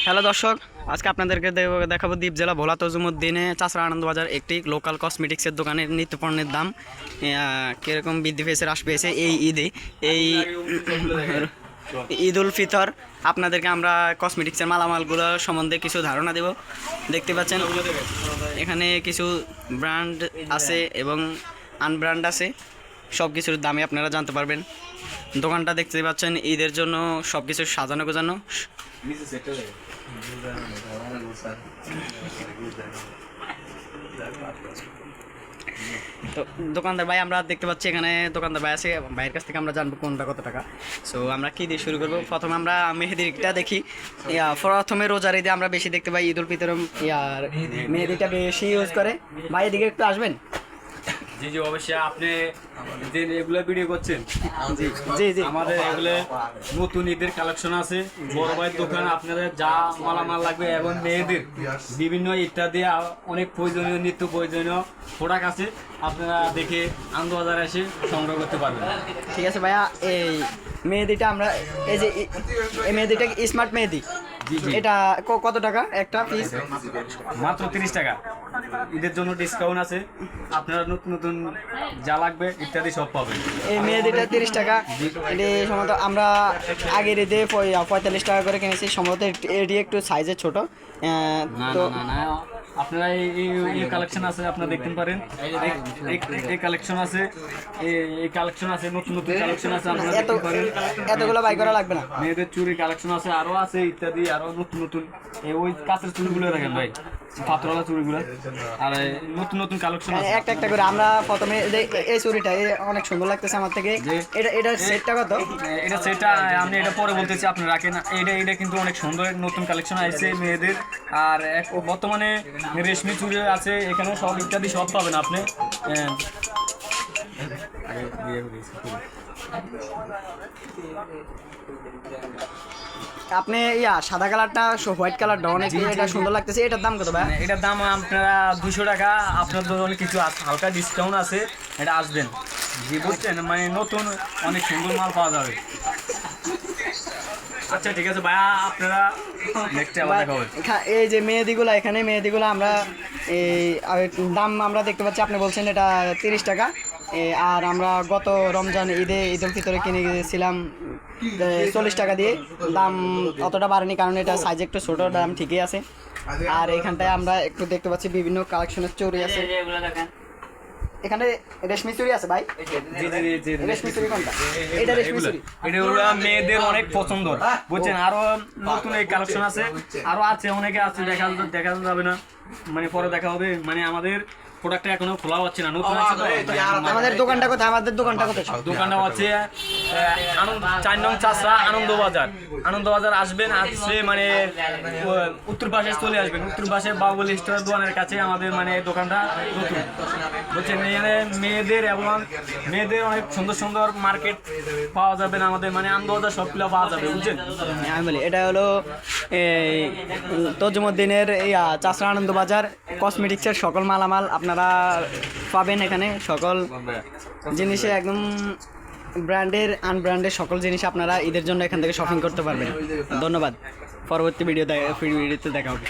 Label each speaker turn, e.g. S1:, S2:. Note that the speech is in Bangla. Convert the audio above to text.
S1: হ্যালো দর্শক, আজকে আপনাদেরকে দেখাবো দ্বীপ জেলা ভোলা তজুমুদ্দিনে চাষরা আনন্দ বাজার একটি লোকাল কসমেটিক্সের দোকানের নিত্য পণ্যের দাম কীরকম বৃদ্ধি পেয়েছে, হ্রাস পেয়েছে এই ঈদে। এই ঈদ উল ফিতর আপনাদেরকে আমরা কসমেটিক্সের মালামালগুলো সম্বন্ধে কিছু ধারণা দেব। দেখতে পাচ্ছেন এখানে কিছু ব্র্যান্ড আছে এবং আনব্র্যান্ড আছে, সব কিছুর দামে আপনারা জানতে পারবেন। দোকানটা দেখতে পাচ্ছেন ঈদের জন্য সব কিছু সাজানো গোছানো। তো দোকানদার ভাই আমরা দেখতে পাচ্ছি এখানে দোকানদার ভাই আছে, ভাইয়ের কাছ থেকে আমরা জানবো কোনটা কত টাকা। সো আমরা কী দিয়ে শুরু করবো? প্রথমে আমরা মেহেদিটা দেখি। প্রথমে রোজার ঈদে আমরা বেশি দেখতে পাই ঈদ উল ফিতর ইয়ার মেহেদিটা বেশি ইউজ করে। ভাই এদিকে একটু আসবেন।
S2: জি জি অবশ্যই, আপনি যে এগুলো ভিডিও করছেন,
S1: জি জি
S2: আমাদের এগুলো নতুন ঈদের কালেকশন আছে। বড় ভাইয়ের দোকান, আপনাদের যা মালামাল লাগবে এবং মেয়েদের বিভিন্ন ইত্যাদি অনেক প্রয়োজনীয় নিত্য প্রয়োজনীয় প্রোডাক্ট আছে, আপনারা দেখে আনন্দবাজারে এসে সংগ্রহ করতে পারবেন।
S1: ঠিক আছে ভাইয়া, এই মেহেদিটা আমরা এই যে এই মেহেদিটা স্মার্ট মেহেদি, এটা কত টাকা একটা পিস?
S2: মাত্র 30 টাকা। ঈদের জন্য ডিসকাউন্ট আছে, আপনারা নতুন নতুন যা লাগবে ইত্যাদি সব পাবেন।
S1: এই মেহেদিটা 30 টাকা। এটি সম্ভবত আমরা আগের ঈদে 45 টাকা করে কিনেছি, সম্ভবত এটি একটু সাইজে ছোট। তো
S2: আপনারা এই কালেকশন আছে, আপনারা দেখতে পারেন। এই কালেকশন আছে, এই কালেকশন আছে, নতুন নতুন কালেকশন আছে, আপনারা দেখতে পারেন।
S1: এতগুলো বাই করা লাগবে না।
S2: মেয়েদের চুরি কালেকশন আছে, আরো আছে ইত্যাদি, আরো নতুন নতুন ওই কাঁচের চুড়িগুলো দেখেন ভাই, পাথরওয়ালা চুড়িগুলো, আর নতুন নতুন কালেকশন আছে
S1: একটা একটা করে। আমরা প্রথমে এই চুড়িটা অনেক সুন্দর লাগতেছে আমার থেকে। এটা সেটটা কত?
S2: এটা সেটা আমি এটা পরে বলতেছি, আপনি রাখেন। এটা কিন্তু অনেক সুন্দর নতুন কালেকশন আছে মেয়েদের। আর বর্তমানে রেশমি চুড়ি আছে এখানে, সব ইত্যাদি সব পাবেন আপনি।
S1: আপনি সাদা কালারটা হোয়াইট কালারটা অনেক এটা সুন্দর লাগতেছে। এটার দাম কত ভাই?
S2: এটার দাম আপনারা 200 টাকা। আপনার জন্য অনেক কিছু হালকা ডিসকাউন্ট আছে, এটা আসবেন। জি বুঝছেন, মানে নতুন অনেক সুন্দর মাল পাওয়া যাবে। আচ্ছা ঠিক আছে ভাইয়া, আপনারা নেক্সট আবার দেখা হবে।
S1: এই যে মেহেদিগুলো, এখানে মেহেদিগুলো আমরা এই দাম আমরা দেখতে পাচ্ছি, আপনি বলছেন এটা 30 টাকা। আর আমরা গত রমজান ঈদে ঈদ উল ফিতরে কিনে গিয়েছিলাম 40 টাকা দিয়ে। দাম অতটা বাড়েনি কারণ এটা সাইজ একটু ছোটো, দাম ঠিকই আছে। আর এখানটায় আমরা একটু দেখতে পাচ্ছি বিভিন্ন কালেকশনের চুড়ি আছে। এখানে রেশমি চুড়ি আছে ভাই। রেশমি চুড়ি কোনটা? এটা রেশমি চুড়ি,
S2: এটা হলো মেয়েদের অনেক পছন্দ, বুঝছেন। আরো নতুন এই কালেকশন আছে, আরো আছে, অনেকে আছে, দেখা যাবে না, মানে পরে দেখা হবে। মানে আমাদের প্রোডাক্টটা এখনো খোলা হচ্ছে না, নতুন আছে তো।
S1: আমাদের দোকানটা কোথায়? আমাদের দোকানটা কোথায়?
S2: দোকানটা হচ্ছে 4 নং চাষরা আনন্দবাজার। আনন্দবাজার আসবেন, আসলে মানে উত্তর পাশে চলে আসবেন। উত্তর পাশে বাবুল স্টোর দোকানের কাছে আমাদের মানে দোকানটা নতুন, বুঝছেন। এখানে মেয়েদের এবং মেয়েদের অনেক সুন্দর সুন্দর মার্কেট পাওয়া যাবে না আমাদের, মানে আনন্দবাজার সবগুলো পাওয়া যাবে, বুঝছেন।
S1: আমি বলি এটা হলো তজুমুদ্দিনের চাষরা আনন্দবাজার কসমেটিক্সের সকল মালামাল আপনারা পাবেন এখানে। সকল জিনিসে একদম ব্র্যান্ডের আনব্র্যান্ডের সকল জিনিস আপনারা ঈদের জন্য এখান থেকে শপিং করতে পারবেন। ধন্যবাদ। পরবর্তী ভিডিওতে দেখা হবে।